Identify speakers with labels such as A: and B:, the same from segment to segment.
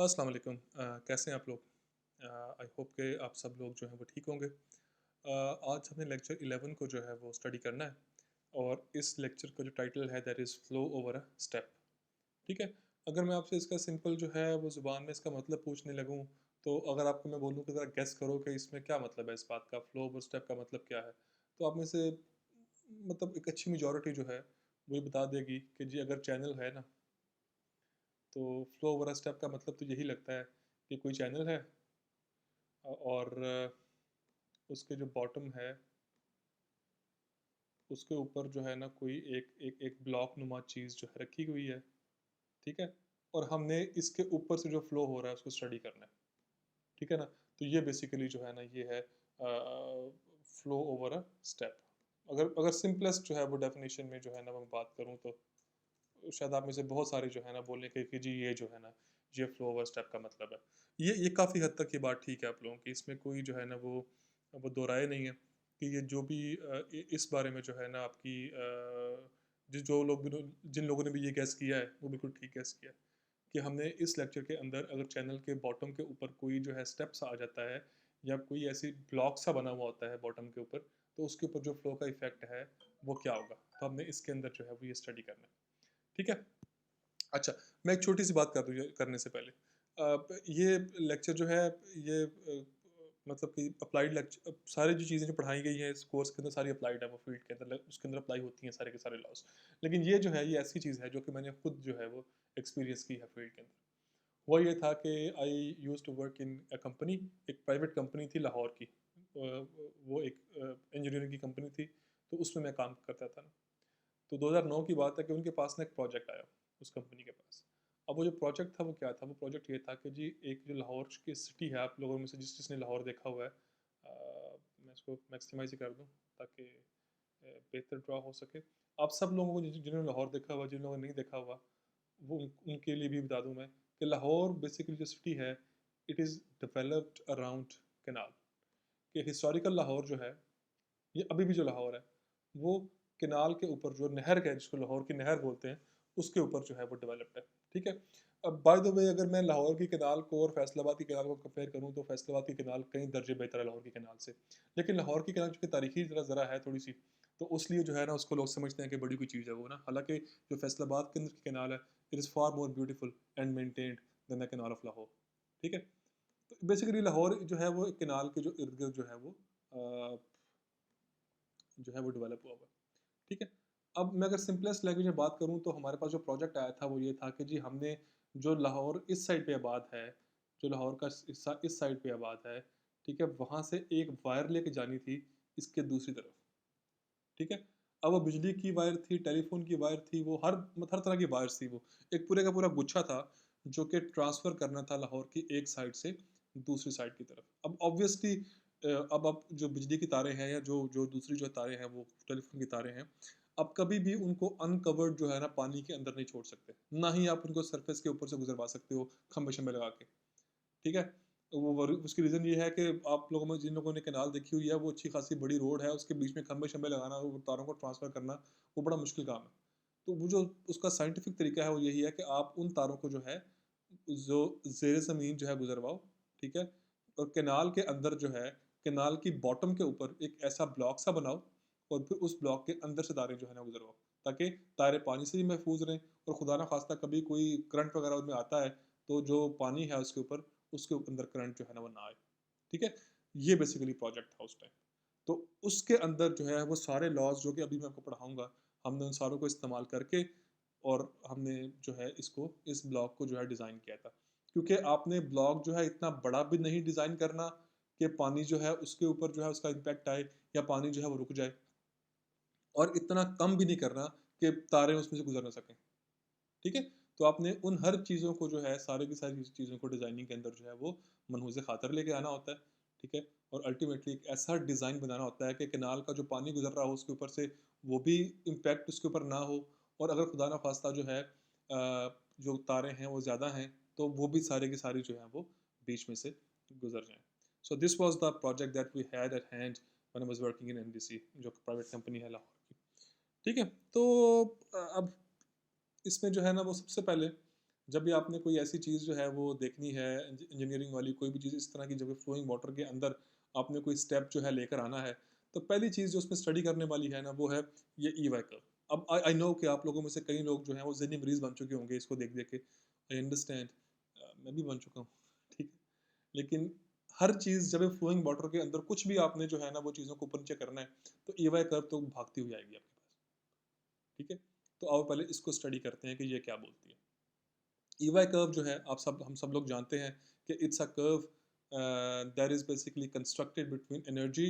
A: अस्सलाम वालेकुम। कैसे हैं आप लोग? आई होप कि आप सब लोग जो हैं वो ठीक होंगे। आज हमने लेक्चर 11 को जो है वो स्टडी करना है और इस लेक्चर का जो टाइटल है that is flow over a step. ठीक है? अगर मैं आपसे इसका सिंपल जो है वो ज़ुबान में इसका मतलब पूछने लगूँ, तो अगर आपको मैं बोलूँ कि ज़रा गेस करो कि इसमें क्या मतलब है इस बात का, फ्लो ओवर स्टेप का मतलब क्या है? तो आप में से मतलब एक अच्छी मेजॉरिटी जो है वो ये बता देगी कि जी अगर चैनल है ना, तो फ्लो ओवर अ स्टेप का मतलब तो यही लगता है कि कोई चैनल है और उसके जो बॉटम है, उसके ऊपर जो है ना कोई एक एक एक ब्लॉक नुमा चीज़ जो है रखी हुई है, ठीक है? और हमने इसके ऊपर से जो फ्लो हो रहा है उसको स्टडी करना है, ठीक है ना? तो ये बेसिकली जो है ना ये है फ्लो ओवर अ स्टेप। अगर अगर सिंपलेस्ट जो है वो डेफिनेशन में जो है ना मैं बात करूँ तो शायद आप में से बहुत सारे जो है ना बोलें कि जी ये जो है ना ये फ्लो ओवर स्टेप का मतलब है। ये काफ़ी हद तक ये बात ठीक है आप लोगों की, इसमें कोई जो है ना वो दो राय नहीं है कि ये जो भी इस बारे में जो है ना आपकी जो लोग जिन लोगों ने भी ये गैस किया है वो बिल्कुल ठीक गैस किया है कि हमने इस लेक्चर के अंदर अगर चैनल के बॉटम के ऊपर कोई जो है स्टेप्स आ जाता है या कोई ऐसी ब्लॉक सा बना हुआ होता है बॉटम के ऊपर, तो उसके ऊपर जो फ्लो का इफेक्ट है वो क्या होगा, तो हमने इसके अंदर जो है वो ये स्टडी करना है। ठीक है? अच्छा, मैं एक छोटी-सी बात कर दूँ ये करने से पहले। ये लेक्चर जो है ये मतलब कि अप्लाइड सारी जो चीज़ें जो पढ़ाई गई हैं इस कोर्स के अंदर सारी अप्लाइड है वो फील्ड के अंदर उसके अंदर अप्लाई होती हैं सारे के सारे लॉज़। लेकिन ये जो है ये ऐसी चीज़ है जो कि मैंने खुद जो है वो एक्सपीरियंस की है फील्ड के अंदर। हुआ ये था कि I used to work in a company, एक प्राइवेट कंपनी थी लाहौर की। वो एक इंजीनियरिंग की कंपनी थी, तो उसमें मैं काम करता था ना। तो 2009 की बात है कि उनके पास ना एक प्रोजेक्ट आया, उस कंपनी के पास। अब वो जो प्रोजेक्ट था वो क्या था? वो प्रोजेक्ट ये था कि जी एक जो लाहौर की सिटी है, आप लोगों में से जिसने लाहौर देखा हुआ है, मैं इसको मैक्सिमाइज़ ही कर दूँ ताकि बेहतर ड्रा हो सके। आप सब लोगों को जिन्होंने लाहौर देखा हुआ, जिन लोगों ने नहीं देखा हुआ, वो उनके लिए भी बता दूँ मैं कि लाहौर बेसिकली जो सिटी है, it is developed around canal. कि हिस्टोरिकल लाहौर जो है, ये अभी भी जो लाहौर है, वो केनाल के ऊपर जो नहर है जिसको लाहौर की नहर बोलते हैं, उसके ऊपर जो है वो डेवलप्ड है, ठीक है? अब बाय द वे अगर मैं लाहौर की केनाल को और फैसलाबाद की केनाल को कंपेयर करूँ तो फैसलाबाद की केनाल कई दर्जे बेहतर है लाहौर की केनाल से। लेकिन लाहौर की केनाल चूँकि तारीखी ज़रा है थोड़ी-सी, तो उसलिए जो है ना उसको लोग समझते हैं कि बड़ी कोई चीज़ है वो ना। हालाँकि जो फैसलाबाद के अंदर की केनाल है, it is far more beautiful and maintained than the canal of Lahore, ठीक है? तो बेसिकली लाहौर जो है वो एक केनाल के जो इर्द-गिर्द जो है वो अ, जो है वो डेवलप हुआ हुआ है। ठीक है? अब मैं अगर सिम्पलेस्ट लैंग्वेज में बात करूँ तो हमारे पास जो प्रोजेक्ट आया था वो ये था कि जी हमने जो लाहौर इस साइड पे आबाद है, जो लाहौर का हिस्सा इस साइड पे आबाद है, ठीक है? वहाँ से एक वायर लेके जानी थी इसके दूसरी तरफ, ठीक है? अब वो बिजली की वायर थी, टेलीफ़ोन की वायर थी, वो हर तरह की वायर्स थी वो। एक पूरे का पूरा गुच्छा था जो कि ट्रांसफ़र करना था लाहौर की एक साइड से दूसरी साइड की तरफ। अब ऑब्वियसली अब जो बिजली की तारें हैं या जो जो दूसरी जो तारें हैं वो टेलीफ़ोन की तारें हैं, अब कभी भी उनको अनकवर्ड जो है ना पानी के अंदर नहीं छोड़ सकते। ना ही आप उनको सरफ़ेस के ऊपर से गुज़रवा सकते हो खंभे-शंभे लगा के। ठीक है? तो वो उसकी रीज़न ये है कि आप लोगों में जिन लोगों ने कैनाल देखी हुई है, वो अच्छी खासी बड़ी रोड है, उसके बीच में खंभे-शंभे लगाना, वो तारों को ट्रांसफ़र करना, वो बड़ा मुश्किल काम है। तो वो जो उसका साइंटिफ़िक तरीका है, वो यही है कि आप उन तारों को जो है, जो ज़ेर ज़मीन जो है गुज़रवाओ, ठीक है? और कैनाल के अंदर जो है, कैनाल की बॉटम के ऊपर एक ऐसा ब्लॉक सा बनाओ और फिर उस ब्लॉक के अंदर से तारें जो है ना गुज़रवाओ, ताकि तारें पानी से भी महफ़ूज़ रहें और खुदा ना ख़ास्ता कभी कोई करंट वग़ैरह उसमें आता है, तो जो पानी है उसके अंदर करंट जो है ना वो ना आए, ठीक है? ये बेसिकली प्रोजेक्ट था उस टाइम। तो उसके अंदर जो है वो सारे लॉज़ जो कि अभी मैं आपको पढ़ाऊँगा, हमने उन सारों को इस्तेमाल करके और हमने जो है इस ब्लॉक को जो है डिज़ाइन किया था। क्योंकि आपने ब्लॉक जो है इतना बड़ा भी नहीं डिज़ाइन करना कि पानी जो है उसके ऊपर जो है उसका इम्पैक्ट आए या पानी जो है वो रुक जाए, और इतना कम भी नहीं करना कि तारें उसमें से गुज़र ना सकें। ठीक है? तो आपने उन हर चीज़ों को जो है, सारी की सारी चीज़ों को डिज़ाइनिंग के अंदर जो है वो मनहूस ख़ातर लेके आना होता है, ठीक है? और अल्टीमेटली एक ऐसा डिज़ाइन बनाना होता है कि कैनाल का जो पानी गुज़र रहा हो उसके ऊपर से वो भी इम्पैक्ट उसके ऊपर ना हो, और अगर खुदा ना ख़ास्ता जो है जो तारें हैं वो ज़्यादा हैं, तो वो भी सारी की सारी जो हैं वो बीच में से गुज़र जाएँ। So this was the project that we had at hand when I was working in NDC, जो प्राइवेट कंपनी है लाहौर की। ठीक है? तो अब इसमें जो है ना वो सबसे पहले जब भी आपने कोई ऐसी चीज़ जो है वो देखनी है, इंजीनियरिंग वाली कोई भी चीज़ इस तरह की, जब फ्लोइंग वाटर के अंदर आपने कोई स्टेप जो है लेकर आना है, तो पहली चीज़ जो उसमें स्टडी करने वाली है ना, वो है ये ई-वाई कर्व। अब आई आई नो कि आप लोगों में से कई लोग जो हैं वो ज़हनी मरीज़ बन चुके होंगे इसको देख-देख के। आई अंडरस्टैंड, मैं भी बन चुका हूँ, ठीक है। लेकिन हर चीज़ जब फ्लोइंग वाटर के अंदर कुछ भी आपने जो है ना वो चीज़ों को ऊपर-नीचे करना है, तो ई-वाई कर्व तो भागती हुई आएगी आपके पास, ठीक है। तो आओ पहले इसको स्टडी करते हैं कि ये क्या बोलती है। ई-वाई कर्व जो है, हम सब लोग जानते हैं कि it's a curve that is basically constructed between energy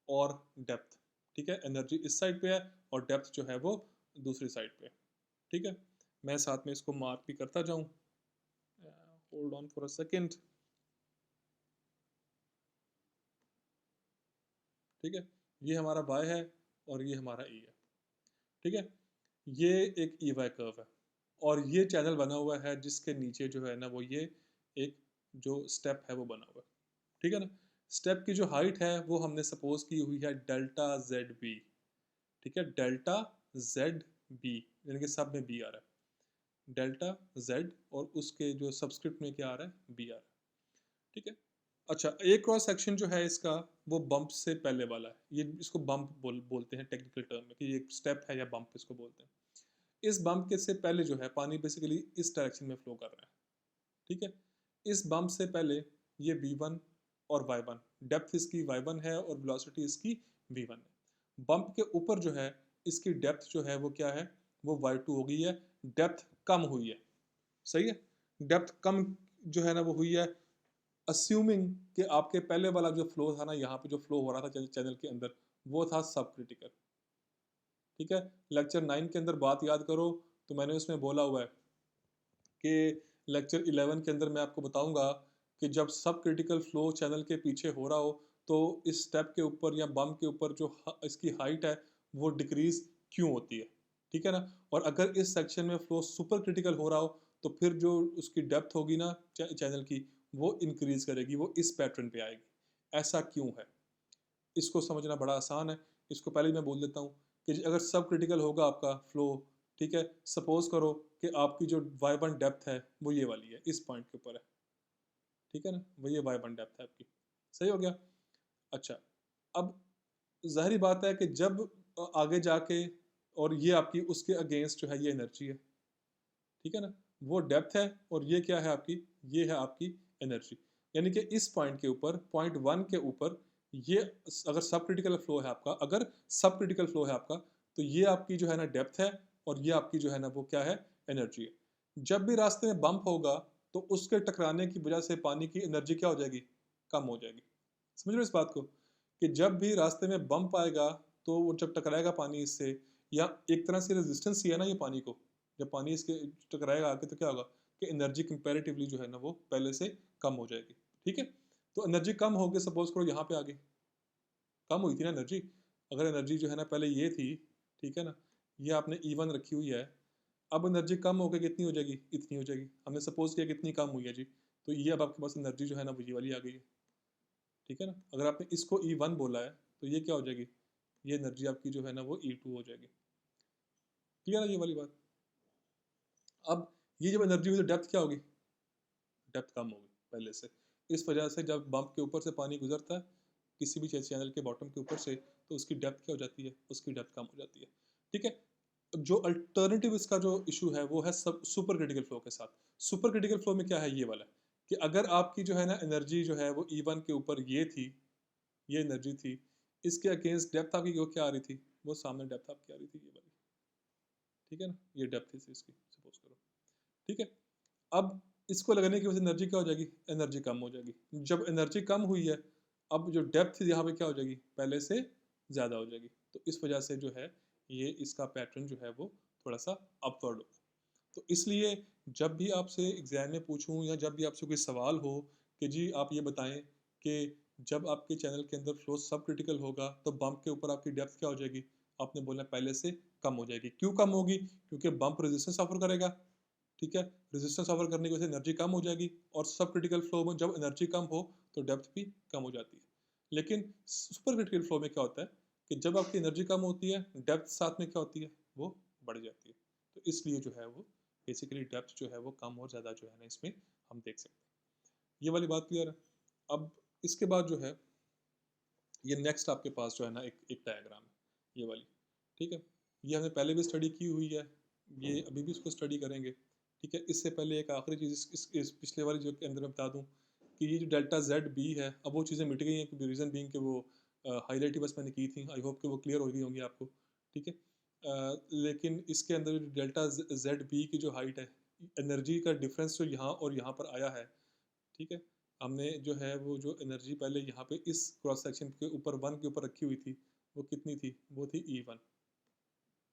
A: और डेप्थ, ठीक है। एनर्जी इस साइड पे है और डेप्थ जो है वो दूसरी साइड पे है, ठीक है। मैं साथ में इसको मार्क भी करता जाऊँ, hold on for a second, ठीक है। ये हमारा y है और ये हमारा e है, ठीक है। ये एक ई-वाई कर्व है और ये चैनल बना हुआ है जिसके नीचे जो है ना वो ये एक जो स्टेप है वो बना हुआ है, ठीक है ना। स्टेप की जो हाइट है वो हमने सपोज की हुई है डेल्टा जेड बी, ठीक है। डेल्टा जेड बी, यानी कि सब में बी आ रहा है, डेल्टा जेड, और उसके जो सबस्क्रिप्ट में क्या आ रहा है, बी आ रहा है, ठीक है। अच्छा, एक क्रॉस सेक्शन जो है इसका वो बम्प से पहले वाला है, ये इसको बम्प बोलते हैं टेक्निकल टर्म में, कि ये स्टेप है या बम्प इसको बोलते हैं। इस बम्प के से पहले जो है पानी बेसिकली इस डायरेक्शन में फ्लो कर रहा है, ठीक है। इस बम्प से पहले ये v1 और y1, डेप्थ इसकी y1 है और वेलोसिटी इसकी v1 है। बम्प के ऊपर जो है इसकी डेप्थ जो है वो क्या है, वो y2 हो गई है, डेप्थ कम हुई है, सही है। डेप्थ कम जो है ना वो हुई है, अस्यूमिंग कि आपके पहले वाला जो फ्लो था ना, यहाँ पे जो फ्लो हो रहा था चैनल के अंदर, वो था सब क्रिटिकल, ठीक है। लेक्चर 9 के अंदर बात याद करो तो मैंने उसमें बोला हुआ है कि लेक्चर 11 के अंदर मैं आपको बताऊंगा कि जब सब क्रिटिकल फ्लो चैनल के पीछे हो रहा हो तो इस स्टेप के ऊपर या बम के ऊपर जो इसकी हाइट है वो डिक्रीज क्यों होती है, ठीक है ना। और अगर इस सेक्शन में फ्लो सुपर क्रिटिकल हो रहा हो तो फिर जो उसकी डेप्थ होगी ना चैनल की, वो इंक्रीज करेगी, वो इस पैटर्न पे आएगी। ऐसा क्यों है, इसको समझना बड़ा आसान है। इसको पहले ही मैं बोल देता हूँ कि अगर सब क्रिटिकल होगा आपका फ्लो, ठीक है, सपोज करो कि आपकी जो y1 डेप्थ है वो ये वाली है, इस पॉइंट के ऊपर है, ठीक है ना, वो ये y1 डेप्थ है आपकी, सही हो गया। अच्छा, अब ज़ाहिर बात है कि जब आगे जाके, और ये आपकी उसके अगेंस्ट जो है ये एनर्जी है, ठीक है ना, वो डेप्थ है और ये क्या है आपकी, ये है आपकी एनर्जी। यानी कि इस पॉइंट के ऊपर, पॉइंट 1 के ऊपर, ये अगर सब क्रिटिकल फ्लो है आपका, अगर सब क्रिटिकल फ्लो है आपका, तो ये आपकी जो है ना डेप्थ है और ये आपकी जो है ना वो क्या है, एनर्जी है। जब भी रास्ते में बम्प होगा तो उसके टकराने की वजह से पानी की एनर्जी क्या हो जाएगी, कम हो जाएगी। समझ रहे हो इस बात को, कि जब भी रास्ते में बम्प आएगा तो वो जब टकराएगा पानी इससे, या एक तरह से रेजिस्टेंस ही है ना ये पानी को, जब पानी इसके टकराएगा आके तो क्या होगा कि एनर्जी कंपैरेटिवली जो है ना वो पहले से कम हो जाएगी, ठीक है। तो एनर्जी कम हो गई, सपोज करो यहाँ पे आ गई, कम हुई थी ना एनर्जी। अगर एनर्जी जो है ना पहले ये थी, ठीक है ना, ये आपने E1 रखी हुई है, अब एनर्जी कम होकर कितनी हो जाएगी, इतनी हो जाएगी। हमने सपोज किया कितनी कम हुई है जी, तो ये अब आपके पास एनर्जी जो है ना वो ये वाली आ गई है, ठीक है ना। अगर आपने इसको E1 बोला है तो ये क्या हो जाएगी, ये एनर्जी आपकी जो है ना वो E2 हो जाएगी, क्लियर है ये वाली बात। अब ये जब एनर्जी हुई तो डेप्थ क्या होगी, डेप्थ कम होगी पहले से। इस वजह से जब बम्प के ऊपर से पानी गुजरता है किसी भी चैनल के बॉटम के ऊपर से, तो उसकी डेप्थ क्या हो जाती है, उसकी डेप्थ कम हो जाती है, ठीक है। जो अल्टरनेटिव इसका जो इशू है वो है सब सुपर क्रिटिकल फ्लो के साथ। सुपर क्रिटिकल फ्लो में क्या है, ये वाला कि अगर आपकी जो है ना एनर्जी जो है वो E1 के ऊपर ये थी, ये एनर्जी थी, इसके अगेंस्ट डेप्थ आपकी वो क्या आ रही थी, वो सामने डेप्थ आपकी आ रही थी ये वाली, ठीक है ना, ये डेप्थ थी इसकी, सपोज करो, ठीक है। अब इसको लगाने की वजह से एनर्जी क्या हो जाएगी, एनर्जी कम हो जाएगी। जब एनर्जी कम हुई है, अब जो डेप्थ यहाँ पे क्या हो जाएगी, पहले से ज़्यादा हो जाएगी। तो इस वजह से जो है ये इसका पैटर्न जो है वो थोड़ा सा अपवर्ड होगा। तो इसलिए जब भी आपसे एग्जाम में पूछूं या जब भी आपसे कोई सवाल हो कि जी आप ये बताएं कि जब आपके चैनल के अंदर फ्लो सब क्रिटिकल होगा तो बम्प के ऊपर आपकी डेप्थ क्या हो जाएगी, आपने बोलना पहले से कम हो जाएगी। क्यों कम होगी, क्योंकि बम्प रेजिस्टेंस ऑफर करेगा, ठीक है। रेजिस्टेंस ऑफर करने की वजह से एनर्जी कम हो जाएगी, और सब क्रिटिकल फ्लो में जब एनर्जी कम हो तो डेप्थ भी कम हो जाती है। लेकिन सुपर क्रिटिकल फ्लो में क्या होता है कि जब आपकी एनर्जी कम होती है, डेप्थ साथ में क्या होती है, वो बढ़ जाती है। तो इसलिए जो है वो बेसिकली डेप्थ जो है वो कम और ज़्यादा जो है ना इसमें हम देख सकते हैं। ये वाली बात क्लियर है। अब इसके बाद जो है ये नेक्स्ट आपके पास जो है ना एक डायग्राम है ये वाली, ठीक है। ये हमने पहले भी स्टडी की हुई है, ये अभी भी इसको स्टडी करेंगे, ठीक है। इससे पहले एक आखिरी चीज़ इस पिछले वाली जो के अंदर मैं बता दूं कि ये जो डेल्टा जेड बी है, अब वो चीज़ें मिट गई हैं, रीज़न बीइंग कि वो हाईलाइट ही बस मैंने की थी। आई होप कि वो क्लियर हो गई होंगी आपको, ठीक है। लेकिन इसके अंदर जो डेल्टा जेड बी की जो हाइट है, एनर्जी का डिफरेंस जो यहाँ और यहाँ पर आया है, ठीक है। हमने जो है वो जो एनर्जी पहले यहाँ पे इस क्रॉस सेक्शन के ऊपर 1 के ऊपर रखी हुई थी, वो कितनी थी? वो थी E1,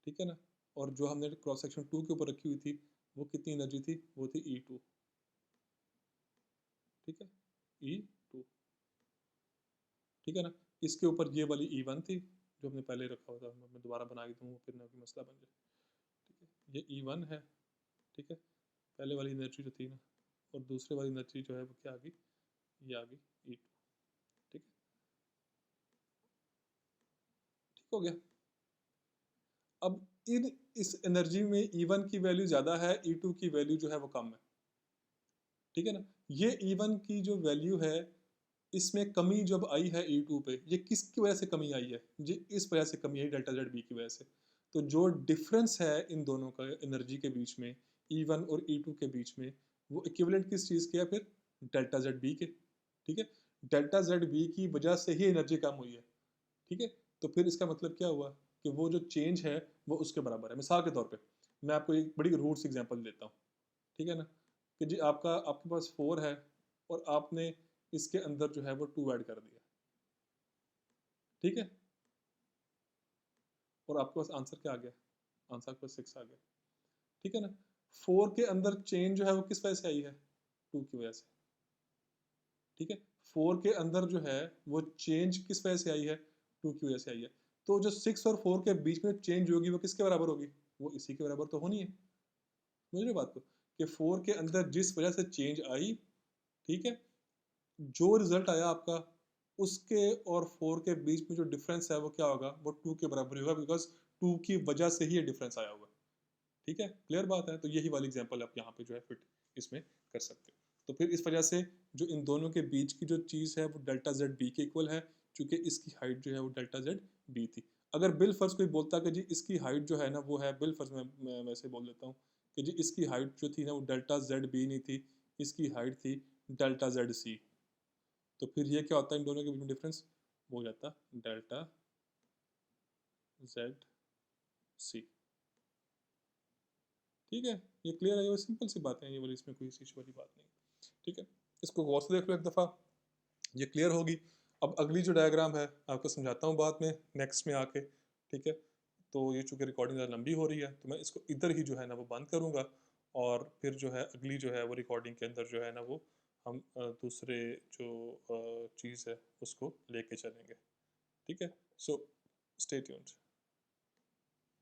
A: ठीक है ना? और जो हमने क्रॉस सेक्शन 2 के ऊपर रखी हुई थी, वो कितनी एनर्जी थी? वो थी E2, ठीक है? E2, ठीक है ना? इसके ऊपर ये वाली E1 थी, जो हमने पहले रखा हुआ था, मैं दोबारा बना के दूँगा फिर ना कोई मसला बन जाए, ठीक है? ये E1 है, ठीक है? पहले वाली एनर्जी जो थी ना, और दूसरे वाली एनर्जी जो है वो क्या आ गई? ये आ गई E2, ठीक है? ठीक हो गया? अब इन इस एनर्जी में E1 की वैल्यू ज़्यादा है, E2 की वैल्यू जो है वो कम है, ठीक है ना? ये E1 की जो वैल्यू है, इसमें कमी जब आई है E2 पे, ये किसकी वजह से कमी आई है? ये इस वजह से कमी आई डेल्टा ज़ेड बी की वजह से। तो जो डिफरेंस है इन दोनों का एनर्जी के बीच में, E1 और E2 के बीच में, वो इक्विवेलेंट किस चीज़ के है फिर? डेल्टा ज़ेड बी के, ठीक है? डेल्टा ज़ेड बी की वजह से ही एनर्जी कम हुई है। ठीक है? तो फिर इसका मतलब क्या हुआ कि वो जो चेंज है वो उसके बराबर है। मिसाल के तौर पे मैं आपको एक बड़ी रूट्स एग्जांपल देता हूँ, ठीक है ना? कि जी आपके पास 4 है और आपने इसके अंदर जो है वो 2 ऐड कर दिया, ठीक है? और आपके पास आंसर क्या आ गया? आंसर आपके पास 6 आ गया, ठीक है ना? 4 के अंदर चेंज जो है वो किस वजह से आई है? 2 की वजह से, ठीक है। 4 के अंदर जो है वो चेंज किस वजह से आई है? 2 की वजह से आई है। तो जो 6 और 4 के बीच में चेंज होगी वो किसके बराबर होगी? वो इसी के बराबर तो होनी है। समझ रहे हो बात को? कि 4 के अंदर जिस वजह से चेंज आई, ठीक है, जो रिजल्ट आया आपका, उसके और 4 के बीच में जो डिफरेंस है वो क्या होगा? वो 2 के बराबर ही होगा, बिकॉज 2 की वजह से ही ये डिफरेंस आया होगा। ठीक है, क्लियर बात है। तो यही वाली एग्जांपल आप यहाँ पे जो है फिट इसमें कर सकते हो। तो फिर इस वजह से जो इन दोनों के बीच की जो चीज़ है वो डेल्टा जेड बी के इक्वल है, क्योंकि इसकी हाइट जो है वो डेल्टा जेड बी थी। अगर बिल फर्ज कोई बोलता कि जी इसकी हाइट जो है ना वो है, बिल फर्ज मैं वैसे बोल देता हूँ कि जी इसकी हाइट जो थी ना वो डेल्टा जेड बी नहीं थी, इसकी हाइट थी डेल्टा जेड सी। तो फिर ये क्या होता है इन दोनों के बीच में डिफरेंस? वो हो जाता डेल्टा जेड सी। ठीक है, ये क्लियर है, ये सिंपल सी बात है ये वाली, इसमें कोई इशू वाली बात नहीं। ठीक है, इसको गौर से देख लो एक दफ़ा, ये क्लियर होगी। अब अगली जो डायग्राम है आपको समझाता हूँ बाद में नेक्स्ट में आके, ठीक है। तो ये चूँकि रिकॉर्डिंग ज़्यादा लंबी हो रही है तो मैं इसको इधर ही जो है ना वो बंद करूँगा, और फिर जो है अगली जो है वो रिकॉर्डिंग के अंदर जो है ना वो हम दूसरे जो चीज़ है उसको लेके चलेंगे, ठीक है। So stay tuned.